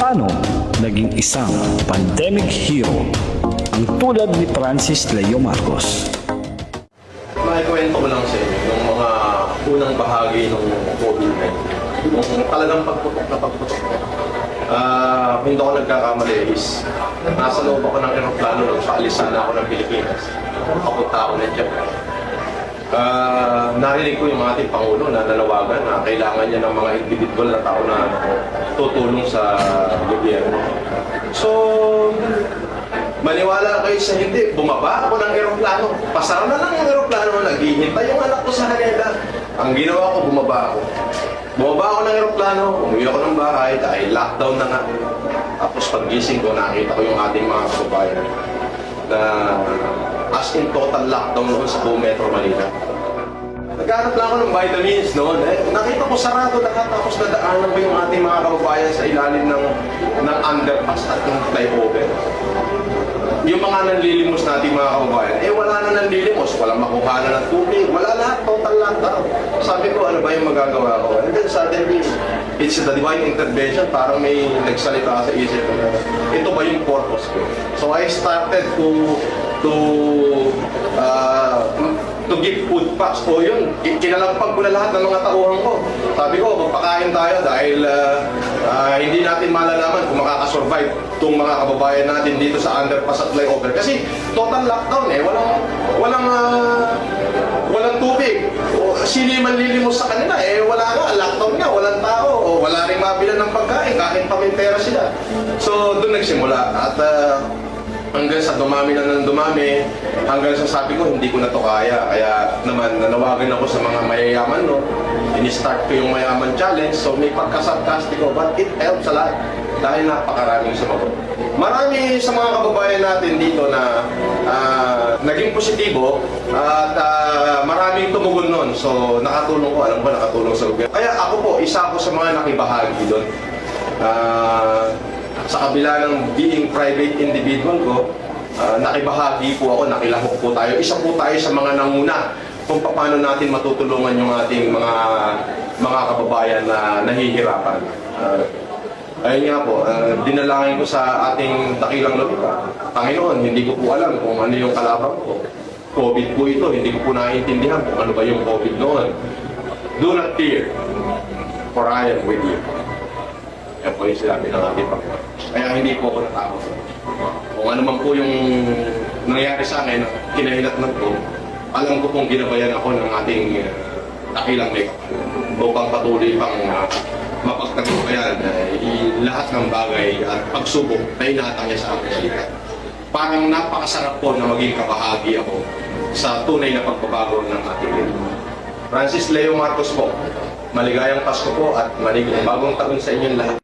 Paano naging isang pandemic hero ang tulad ni Francis Leo Marcos? Makikwento ko lang sa inyo yung mga unang bahagi ng COVID-19. Yung talagang pagputok na pagputok. Hindi ako nagkakamali is nasa loob ako ng aeroplano nung paalisan na ako ng Pilipinas. Papunta ako ng Japan. Narinig ko yung ating Pangulo na nanawagan na kailangan niya ng mga individual na tao na tutulong sa gobyerno. So, maniwala kayo sa hindi, bumaba ako ng aeroplano. Pasara na lang yung aeroplano, naghihintay yung anak ko sa kanila. Ang ginawa ko, bumaba ako. Bumaba ako ng aeroplano, umuwi ako ng bahay dahil lockdown na nga. Tapos pag-gising ko, nakita ko yung ating mga kababayan na as in total lockdown noon sa buong Metro Manila. Naghanap lang ako ng vitamins noon. Nakita ko sarado lahat, tapos nadaanan ko yung ating mga kababayan sa ilalim ng underpass at ng flyover. Yung mga nanlilimos natin mga kababayan, wala na nanlilimos, walang makuha na ng tubig, wala lahat, total lockdown. Sabi ko, ano ba yung magagawa ko? And then suddenly, it's the divine intervention, parang may nagsalita sa isip ko na, ito ba yung purpose ko? So I started to give food packs. O yun, kinalampag ko na lahat ng mga tauhan ko. Sabi ko, magpakain tayo dahil hindi natin malalaman kung makakasurvive itong mga kababayan natin dito sa underpass at flyover. Kasi total lockdown walang tubig. Sino yung manlilimos sa kanila? Wala nga, lockdown nga, walang tao. Wala rin mabilan ng pagkain kahit pa may pera sila. So doon nagsimula. At hanggang sa dumami na ng dumami, hanggang sa sabi ko, hindi ko na to kaya. Kaya naman, nanawagan ako sa mga mayayaman, no? Ini-start ko yung Mayaman Challenge, so may pagkasarkastiko, but it helps a lot dahil napakaraming sumagot. Marami sa mga kababayan natin dito na naging positibo at maraming tumugon nun. So nakatulong ko, alam ko nakatulong sa gobyerno. Kaya ako po, isa ako sa mga nakibahagi doon. Sa kabila ng being private individual ko, nakibahagi po ako, nakilahok po tayo. Isa po tayo sa mga nanguna kung paano natin matutulungan yung ating mga kababayan na nahihirapan. Ayun nga po, dinalangin ko sa ating dakilang lupita. Panginoon, hindi ko po alam kung ano yung kalaban ko. COVID po ito, hindi ko po naiintindihan kung ano ba yung COVID noon. Do not fear, for I am with you. Yan po yung sinabi ng ating Panginoon. Kaya hindi po ako natakot. Kung ano man po yung nangyari sa akin, kinahinatnan ko, alam ko pong ginabayan ako ng ating dakilang may kapal. Upang patuloy pang mapagtagumpayan lahat ng bagay at pagsubok na inaatang niya sa aking salita. Parang napakasarap po na maging kabahagi ako sa tunay na pagbabago ng ating mundo. Francis Leo Marcos po, maligayang Pasko po at maligayang bagong taon sa inyong lahat.